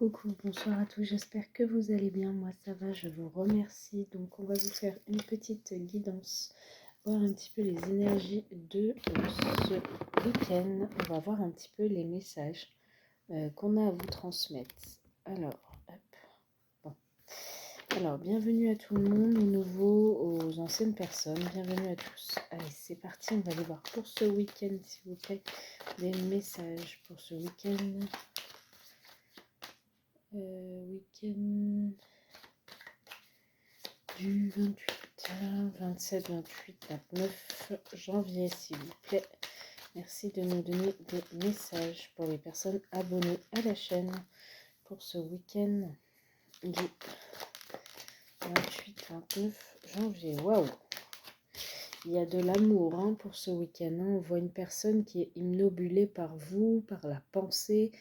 Coucou, bonsoir à tous, j'espère que vous allez bien, moi ça va, je vous remercie. Donc on va vous faire une petite guidance, voir un petit peu les énergies de ce week-end. On va voir un petit peu les messages qu'on a à vous transmettre. Alors, hop, bon. Alors, bienvenue à tout le monde, aux nouveaux, aux anciennes personnes, bienvenue à tous. Allez, c'est parti, on va aller voir pour ce week-end, s'il vous plaît, des messages pour ce week-end. Week-end du 28, 27, 28, 29 janvier, s'il vous plaît. Merci de nous donner des messages pour les personnes abonnées à la chaîne pour ce week-end du 28, 29 janvier. Waouh! Il y a de l'amour pour ce week-end. On voit une personne qui est imnobulée par vous, par la pensée,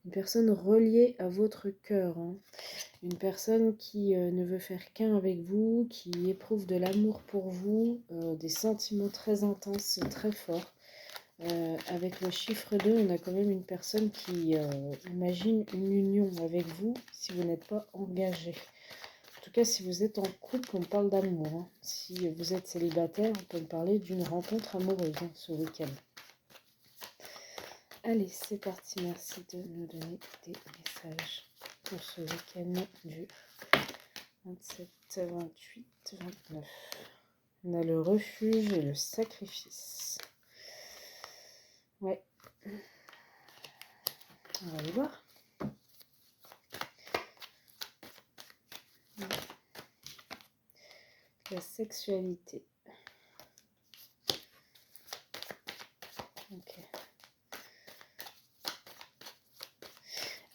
une personne reliée à votre cœur. Une personne qui ne veut faire qu'un avec vous, qui éprouve de l'amour pour vous, des sentiments très intenses, très forts. Avec le chiffre 2, on a quand même une personne qui imagine une union avec vous si vous n'êtes pas engagé. En tout cas, si vous êtes en couple, on parle d'amour. Si vous êtes célibataire, on peut parler d'une rencontre amoureuse ce week-end. Allez, c'est parti. Merci de nous donner des messages pour ce week-end du 27, 28, 29. On a le refuge et le sacrifice. Ouais. On va aller voir. La sexualité. Ok.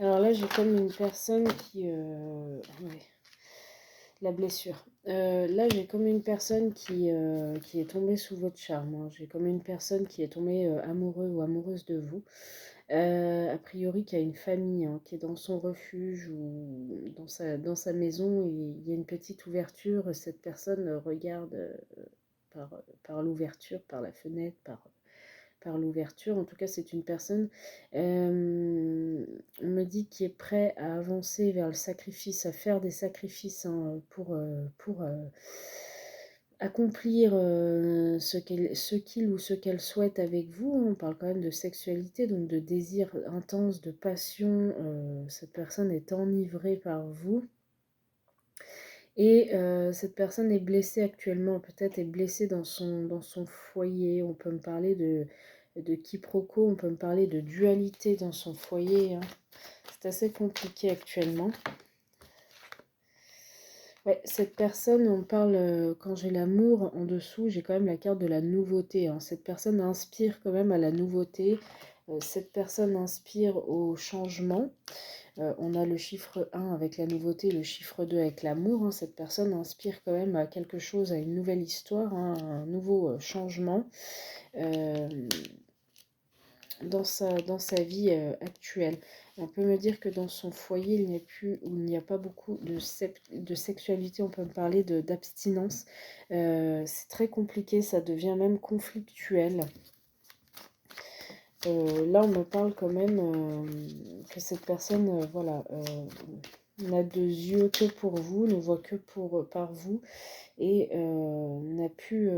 Alors là, j'ai comme une personne qui... ouais. La blessure. Là, j'ai comme une personne qui est tombée sous votre charme. J'ai comme une personne qui est tombée amoureux ou amoureuse de vous. A priori, qui a une famille qui est dans son refuge ou dans sa maison. Et il y a une petite ouverture. Cette personne regarde par l'ouverture, par la fenêtre, par l'ouverture. En tout cas, c'est une personne, on me dit, qui est prêt à avancer vers le sacrifice, à faire des sacrifices pour accomplir ce qu'il ou ce qu'elle souhaite avec vous. On parle quand même de sexualité, donc de désir intense, de passion. Cette personne est enivrée par vous. Et cette personne est blessée actuellement, peut-être est blessée dans son foyer. On peut me parler de quiproquo, on peut me parler de dualité dans son foyer. C'est assez compliqué actuellement. Ouais, cette personne, on parle, quand j'ai l'amour en dessous, j'ai quand même la carte de la nouveauté. Cette personne inspire quand même à la nouveauté. Cette personne inspire au changement. On a le chiffre 1 avec la nouveauté, le chiffre 2 avec l'amour. Cette personne inspire quand même à quelque chose, à une nouvelle histoire, un nouveau changement dans sa vie actuelle. On peut me dire que dans son foyer, il n'y a pas beaucoup de sexualité. On peut me parler d'abstinence. C'est très compliqué, ça devient même conflictuel. Là, on me parle quand même que cette personne, voilà, n'a de yeux que pour vous, ne voit que par vous, et n'a plus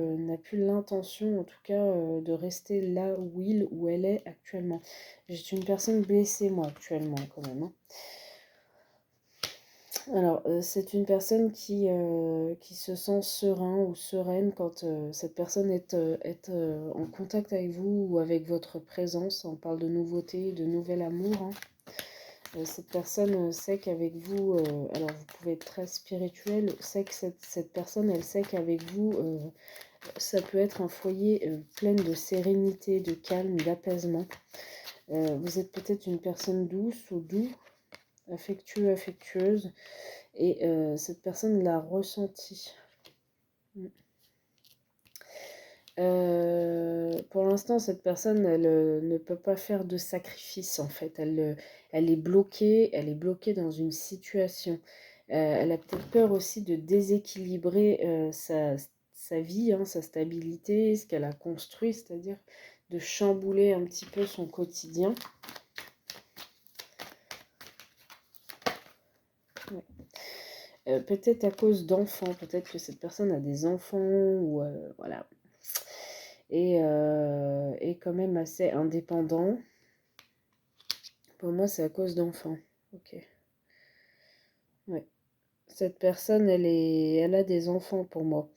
l'intention, en tout cas, de rester là où elle est actuellement. J'ai une personne blessée, moi, actuellement, quand même. Alors, c'est une personne qui se sent serein ou sereine quand cette personne est en contact avec vous ou avec votre présence. On parle de nouveauté, de nouvel amour. Cette personne sait qu'avec vous, alors vous pouvez être très spirituel, sait que cette personne, elle sait qu'avec vous, ça peut être un foyer plein de sérénité, de calme, d'apaisement. Vous êtes peut-être une personne douce ou doux, affectueux, affectueuse. Et cette personne l'a ressenti. Pour l'instant, cette personne, elle ne peut pas faire de sacrifice, en fait. Elle est bloquée dans une situation. Elle a peut-être peur aussi de déséquilibrer sa vie, sa stabilité, ce qu'elle a construit, c'est-à-dire de chambouler un petit peu son quotidien. Ouais. Peut-être à cause d'enfants, peut-être que cette personne a des enfants, ou voilà. Et quand même assez indépendant. Pour moi, c'est à cause d'enfants. Ok. Ouais. Cette personne, elle a des enfants pour moi.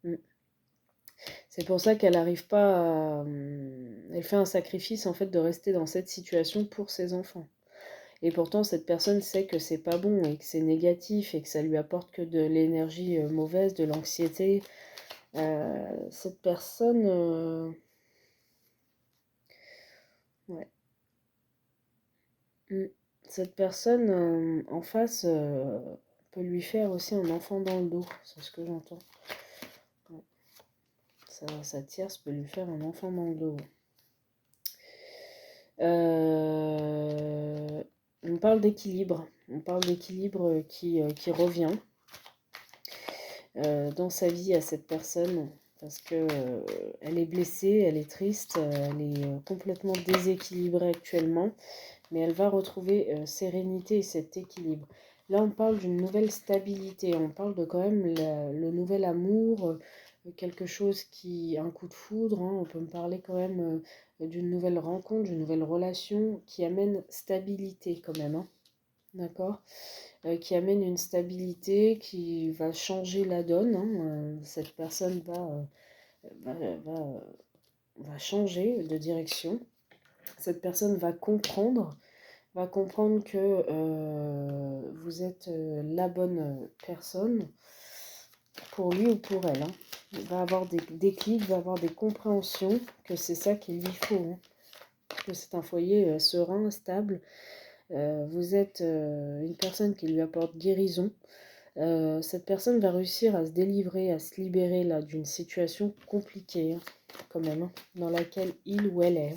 Mm. C'est pour ça qu'elle n'arrive pas à... Elle fait un sacrifice en fait de rester dans cette situation pour ses enfants. Et pourtant, cette personne sait que c'est pas bon et que c'est négatif et que ça lui apporte que de l'énergie mauvaise, de l'anxiété. Cette personne... Ouais. Mm. Cette personne en face peut lui faire aussi un enfant dans le dos. C'est ce que j'entends. Ouais. Sa tierce peut lui faire un enfant dans le dos. On parle d'équilibre. On parle d'équilibre qui revient dans sa vie à cette personne. Parce que elle est blessée, elle est triste, elle est complètement déséquilibrée actuellement. Mais elle va retrouver sérénité et cet équilibre. Là, on parle d'une nouvelle stabilité. On parle de quand même le nouvel amour, quelque chose qui... un coup de foudre. Hein. On peut me parler quand même d'une nouvelle rencontre, d'une nouvelle relation qui amène stabilité quand même. Hein. D'accord, qui amène une stabilité qui va changer la donne. Hein. Cette personne va, va, va changer de direction. Cette personne va comprendre que vous êtes la bonne personne pour lui ou pour elle. Hein. Il va avoir des déclics, va avoir des compréhensions que c'est ça qu'il lui faut. Hein. Que c'est un foyer serein, stable. Vous êtes une personne qui lui apporte guérison. Cette personne va réussir à se délivrer, à se libérer là d'une situation compliquée, hein, quand même, hein, dans laquelle il ou elle est.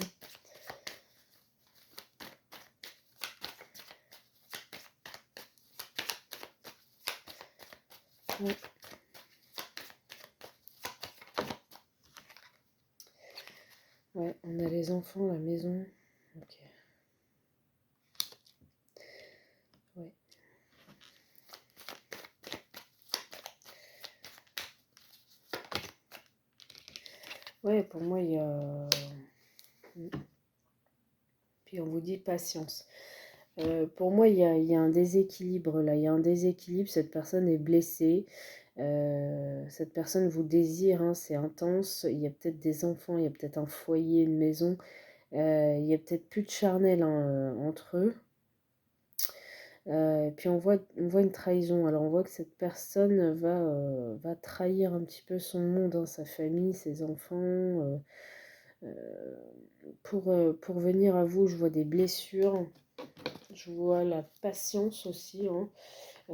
Ouais. Ouais, on a les enfants, la maison. Ok. Ouais. Ouais, pour moi, il y a... Puis on vous dit patience. Pour moi, il y a un déséquilibre là. Il y a un déséquilibre. Cette personne est blessée. Cette personne vous désire. Hein, c'est intense. Il y a peut-être des enfants. Il y a peut-être un foyer, une maison. Il y a peut-être plus de charnel hein, entre eux. Et puis on voit une trahison. Alors on voit que cette personne va trahir un petit peu son monde, hein, sa famille, ses enfants. Pour venir à vous, je vois des blessures. Je vois la patience aussi, hein,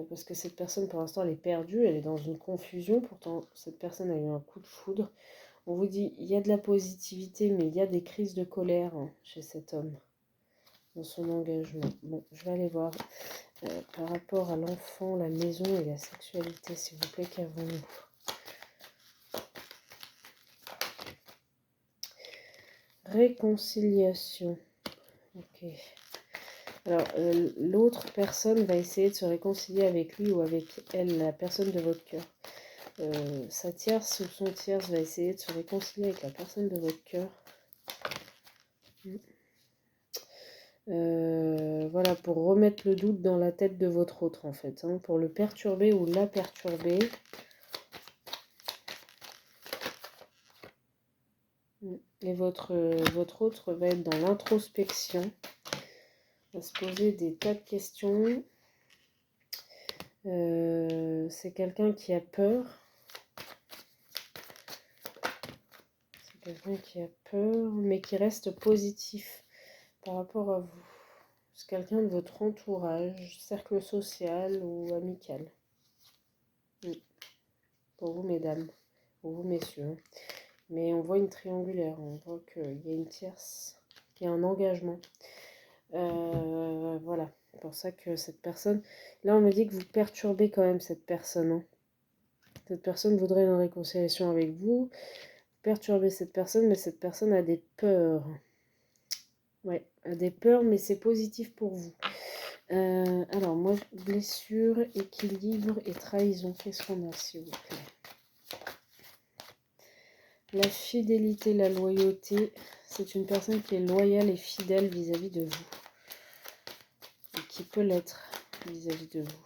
parce que cette personne, pour l'instant, elle est perdue, elle est dans une confusion. Pourtant, cette personne a eu un coup de foudre. On vous dit, il y a de la positivité, mais il y a des crises de colère hein, chez cet homme, dans son engagement. Bon, je vais aller voir par rapport à l'enfant, la maison et la sexualité, s'il vous plaît, qu'avons-nous? Réconciliation. Ok. Alors, l'autre personne va essayer de se réconcilier avec lui ou avec elle, la personne de votre cœur. Sa tierce ou son tierce va essayer de se réconcilier avec la personne de votre cœur. Voilà, pour remettre le doute dans la tête de votre autre, en fait. Hein, pour le perturber ou la perturber. Et votre autre va être dans l'introspection. Va se poser des tas de questions. C'est quelqu'un qui a peur. C'est quelqu'un qui a peur, mais qui reste positif par rapport à vous. C'est quelqu'un de votre entourage, cercle social ou amical. Pour vous, mesdames. Pour vous, messieurs. Mais on voit une triangulaire. On voit qu'il y a une tierce qui a un engagement. Voilà. C'est pour ça que cette personne... Là, on me dit que vous perturbez quand même cette personne. Hein. Cette personne voudrait une réconciliation avec vous. Vous perturbez cette personne, mais cette personne a des peurs. Ouais, a des peurs, mais c'est positif pour vous. Alors, moi, blessure, équilibre et trahison. Qu'est-ce qu'on a, s'il vous plaît? La fidélité, la loyauté. C'est une personne qui est loyale et fidèle vis-à-vis de vous. Et qui peut l'être vis-à-vis de vous.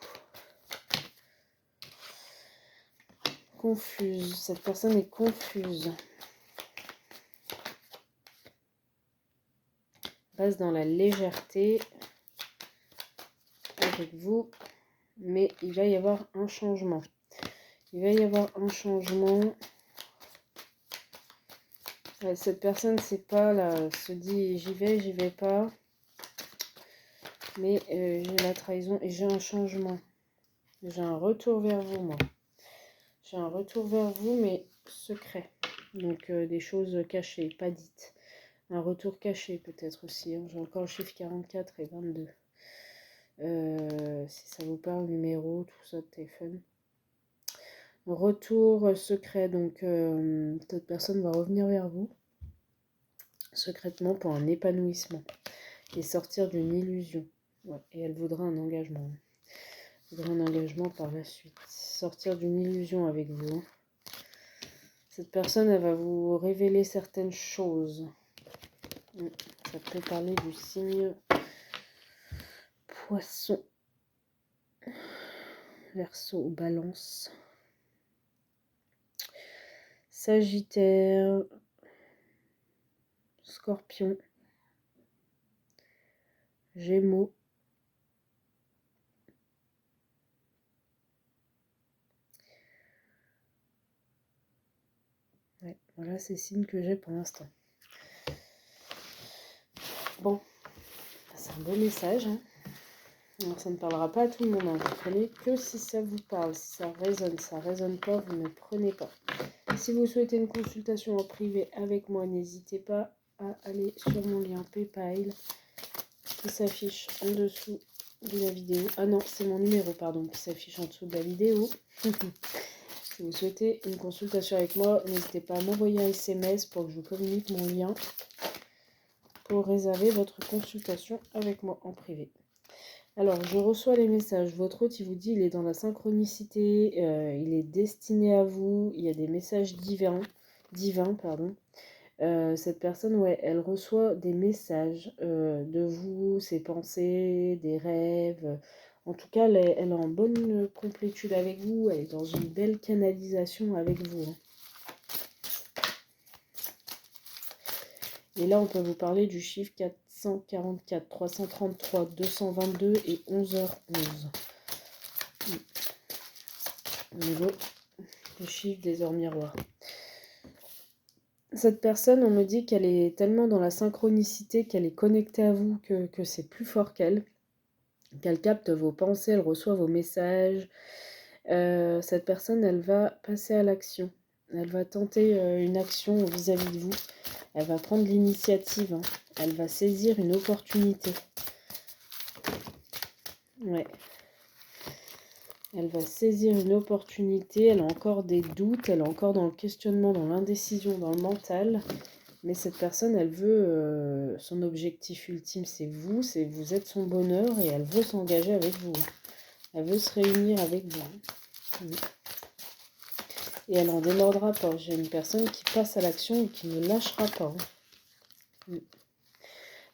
Confuse. Cette personne est confuse. Reste dans la légèreté avec vous. Mais il va y avoir un changement. Il va y avoir un changement. Cette personne, c'est pas là, se dit j'y vais pas. Mais j'ai la trahison et j'ai un changement. J'ai un retour vers vous, moi. J'ai un retour vers vous, mais secret. Donc des choses cachées, pas dites. Un retour caché peut-être aussi. Hein. J'ai encore le chiffre 44 et 22. Si ça vous parle, numéro, tout ça de téléphone. Retour secret, donc cette personne va revenir vers vous secrètement pour un épanouissement et sortir d'une illusion. Ouais, et elle voudra un engagement. Elle voudra un engagement par la suite. Sortir d'une illusion avec vous. Cette personne, elle va vous révéler certaines choses. Ça peut parler du signe Poisson, Verseau, Balance, Sagittaire, Scorpion, Gémeaux, ouais, voilà ces signes que j'ai pour l'instant. Bon, c'est un beau message. Hein. Alors, ça ne parlera pas à tout le monde. Hein. Vous prenez que si ça vous parle, si ça résonne pas, vous ne prenez pas. Si vous souhaitez une consultation en privé avec moi, n'hésitez pas à aller sur mon lien PayPal qui s'affiche en dessous de la vidéo. Ah non, c'est mon numéro, pardon, qui s'affiche en dessous de la vidéo. Si vous souhaitez une consultation avec moi, n'hésitez pas à m'envoyer un SMS pour que je vous communique mon lien pour réserver votre consultation avec moi en privé. Alors, je reçois les messages. Votre hôte, il vous dit, il est dans la synchronicité, il est destiné à vous, il y a des messages divins, pardon. Cette personne, ouais, elle reçoit des messages de vous, ses pensées, des rêves. En tout cas, elle est en bonne complétude avec vous, elle est dans une belle canalisation avec vous. Hein. Et là, on peut vous parler du chiffre 444, 333, 222 et 11h11. Au niveau du chiffre des heures miroirs. Cette personne, on me dit qu'elle est tellement dans la synchronicité, qu'elle est connectée à vous, que c'est plus fort qu'elle capte vos pensées, elle reçoit vos messages. Cette personne, elle va passer à l'action. Elle va tenter une action vis-à-vis de vous. Elle va prendre l'initiative. Hein. Elle va saisir une opportunité. Ouais. Elle va saisir une opportunité. Elle a encore des doutes. Elle est encore dans le questionnement, dans l'indécision, dans le mental. Mais cette personne, elle veut, son objectif ultime, c'est vous êtes son bonheur et elle veut s'engager avec vous. Elle veut se réunir avec vous. Et elle n'en démordra pas. J'ai une personne qui passe à l'action et qui ne lâchera pas.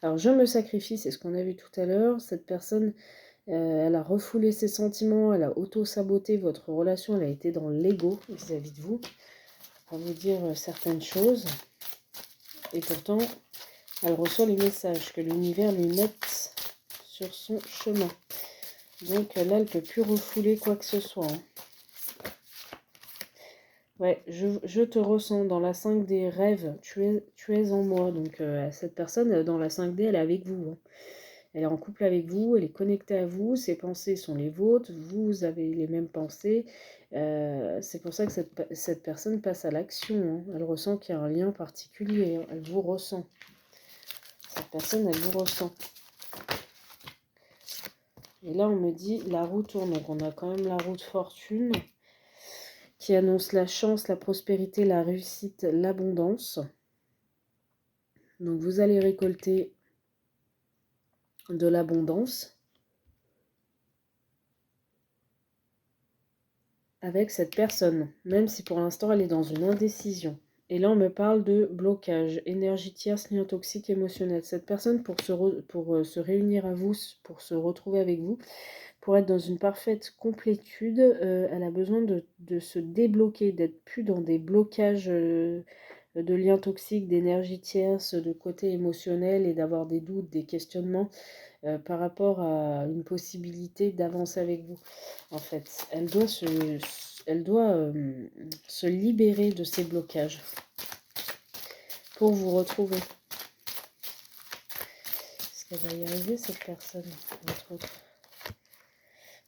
Alors, je me sacrifie, c'est ce qu'on a vu tout à l'heure. Cette personne, elle a refoulé ses sentiments, elle a auto-saboté votre relation, elle a été dans l'ego vis-à-vis de vous. Elle va vous dire certaines choses. Et pourtant, elle reçoit les messages que l'univers lui mette sur son chemin. Donc là, elle ne peut plus refouler quoi que ce soit. Hein. Ouais, je te ressens dans la 5 des rêves, tu es en moi. Donc cette personne, dans la 5D, elle est avec vous. Hein. Elle est en couple avec vous, elle est connectée à vous, ses pensées sont les vôtres, vous avez les mêmes pensées. C'est pour ça que cette personne passe à l'action. Hein. Elle ressent qu'il y a un lien particulier, hein. Elle vous ressent. Cette personne, elle vous ressent. Et là, on me dit la roue tourne. Donc, on a quand même la roue de fortune qui annonce la chance, la prospérité, la réussite, l'abondance. Donc, vous allez récolter de l'abondance avec cette personne, même si pour l'instant elle est dans une indécision. Et là on me parle de blocage, énergie tierce, lien toxique, émotionnel. Cette personne pour se réunir à vous, pour se retrouver avec vous, pour être dans une parfaite complétude, elle a besoin de se débloquer, d'être plus dans des blocages de liens toxiques, d'énergie tierce, de côté émotionnel et d'avoir des doutes, des questionnements par rapport à une possibilité d'avancer avec vous. En fait, elle doit se libérer de ces blocages pour vous retrouver. Est-ce qu'elle va y arriver cette personne, entre autres?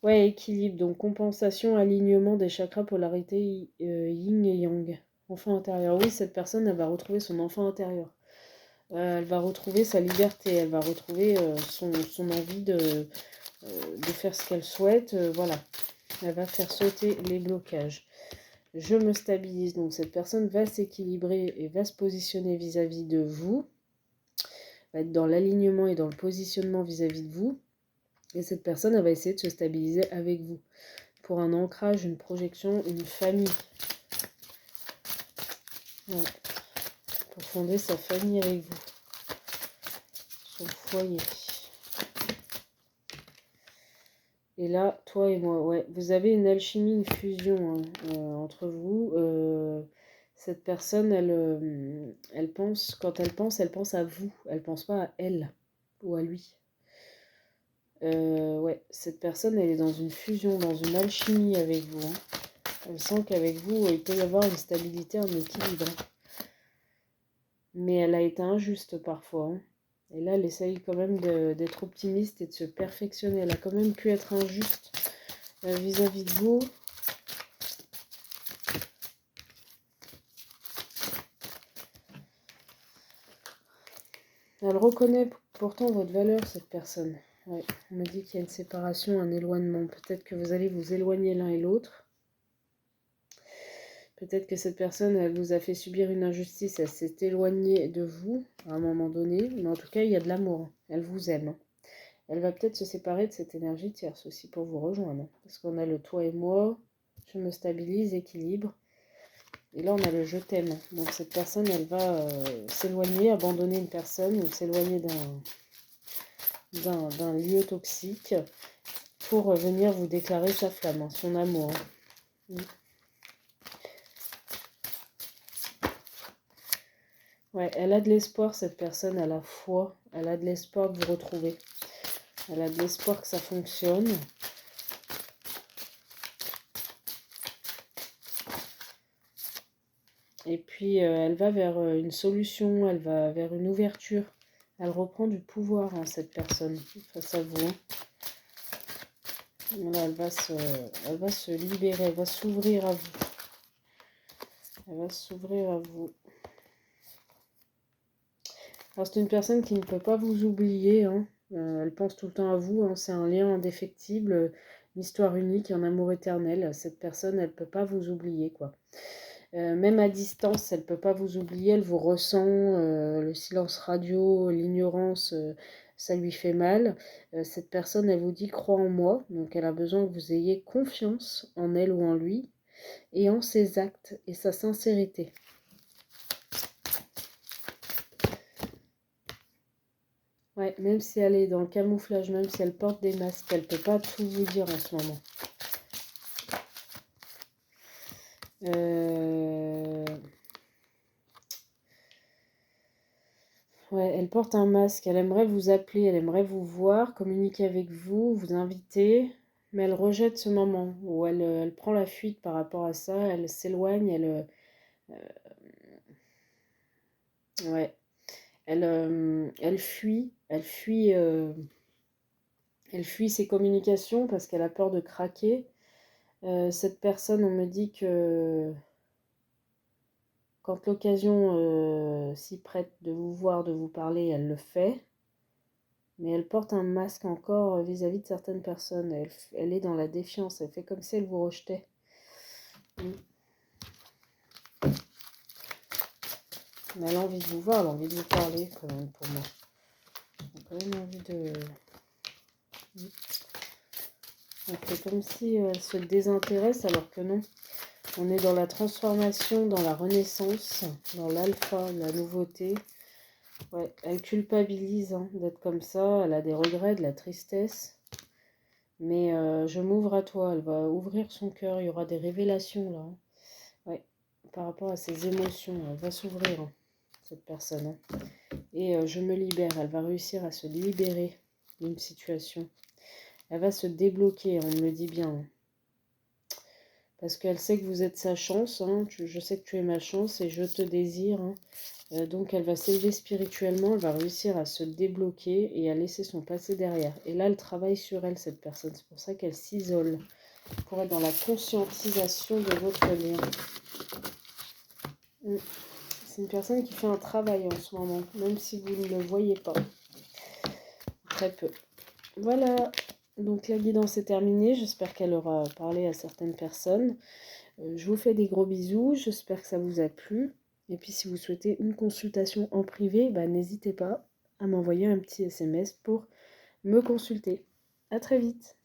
Ouais, équilibre, donc compensation, alignement des chakras, polarité yin et yang. Enfant intérieur. Oui, cette personne, elle va retrouver son enfant intérieur. Elle va retrouver sa liberté, elle va retrouver son envie de faire ce qu'elle souhaite. Voilà, elle va faire sauter les blocages. Je me stabilise, donc cette personne va s'équilibrer et va se positionner vis-à-vis de vous, va être dans l'alignement et dans le positionnement vis-à-vis de vous. Et cette personne, elle va essayer de se stabiliser avec vous pour un ancrage, une projection, une famille. Ouais. Pour fonder sa famille avec vous, son foyer. Et là, toi et moi, ouais, vous avez une alchimie, une fusion entre vous. Cette personne, elle pense, quand elle pense à vous. Elle pense pas à elle ou à lui. Ouais, cette personne, elle est dans une fusion, dans une alchimie avec vous. Hein. Elle sent qu'avec vous, il peut y avoir une stabilité, un équilibre. Mais elle a été injuste parfois. Hein. Et là, elle essaye quand même d'être optimiste et de se perfectionner. Elle a quand même pu être injuste vis-à-vis de vous. Elle reconnaît pourtant votre valeur, cette personne. Ouais, on me dit qu'il y a une séparation, un éloignement. Peut-être que vous allez vous éloigner l'un et l'autre. Peut-être que cette personne, elle vous a fait subir une injustice, elle s'est éloignée de vous à un moment donné. Mais en tout cas, il y a de l'amour. Elle vous aime. Elle va peut-être se séparer de cette énergie tierce aussi pour vous rejoindre. Parce qu'on a le toi et moi, je me stabilise, équilibre. Et là, on a le je t'aime. Donc cette personne, elle va s'éloigner, abandonner une personne ou s'éloigner d'un lieu toxique pour venir vous déclarer sa flamme, hein, son amour. Mm. Ouais, elle a de l'espoir, cette personne, à la foi. Elle a de l'espoir de vous retrouver. Elle a de l'espoir que ça fonctionne. Et puis, elle va vers une solution, elle va vers une ouverture. Elle reprend du pouvoir, hein, cette personne, face à vous. Voilà, elle va se libérer, elle va s'ouvrir à vous. Elle va s'ouvrir à vous. Alors, c'est une personne qui ne peut pas vous oublier. Hein. Elle pense tout le temps à vous. Hein. C'est un lien indéfectible, une histoire unique, un amour éternel. Cette personne, elle ne peut pas vous oublier, quoi. Même à distance, elle ne peut pas vous oublier. Elle vous ressent. Le silence radio, l'ignorance, ça lui fait mal. Cette personne, elle vous dit crois en moi. Donc, elle a besoin que vous ayez confiance en elle ou en lui et en ses actes et sa sincérité. Ouais, même si elle est dans le camouflage, même si elle porte des masques, elle ne peut pas tout vous dire en ce moment. Ouais, elle porte un masque, elle aimerait vous appeler, elle aimerait vous voir, communiquer avec vous, vous inviter, mais elle rejette ce moment où elle prend la fuite par rapport à ça, elle s'éloigne, ouais, elle fuit, elle fuit ses communications parce qu'elle a peur de craquer. Cette personne, on me dit que quand l'occasion s'y prête de vous voir, de vous parler, elle le fait. Mais elle porte un masque encore vis-à-vis de certaines personnes. Elle est dans la défiance. Elle fait comme si elle vous rejetait. Mais elle a envie de vous voir, elle a envie de vous parler quand même pour moi. Elle a quand même envie On fait comme si elle se désintéresse alors que non. On est dans la transformation, dans la renaissance, dans l'alpha, la nouveauté. Ouais, elle culpabilise d'être comme ça, elle a des regrets, de la tristesse. Mais je m'ouvre à toi, elle va ouvrir son cœur, il y aura des révélations là. Ouais, par rapport à ses émotions, elle va s'ouvrir, cette personne. Et je me libère, elle va réussir à se libérer d'une situation. Elle va se débloquer, on me le dit bien. Parce qu'elle sait que vous êtes sa chance, je sais que tu es ma chance et je te désire. Donc elle va s'élever spirituellement, elle va réussir à se débloquer et à laisser son passé derrière. Et là, elle travaille sur elle, cette personne. C'est pour ça qu'elle s'isole, pour être dans la conscientisation de votre lien. C'est une personne qui fait un travail en ce moment, même si vous ne le voyez pas. Très peu. Voilà, donc la guidance est terminée. J'espère qu'elle aura parlé à certaines personnes. Je vous fais des gros bisous, j'espère que ça vous a plu. Et puis si vous souhaitez une consultation en privé, n'hésitez pas à m'envoyer un petit SMS pour me consulter. À très vite.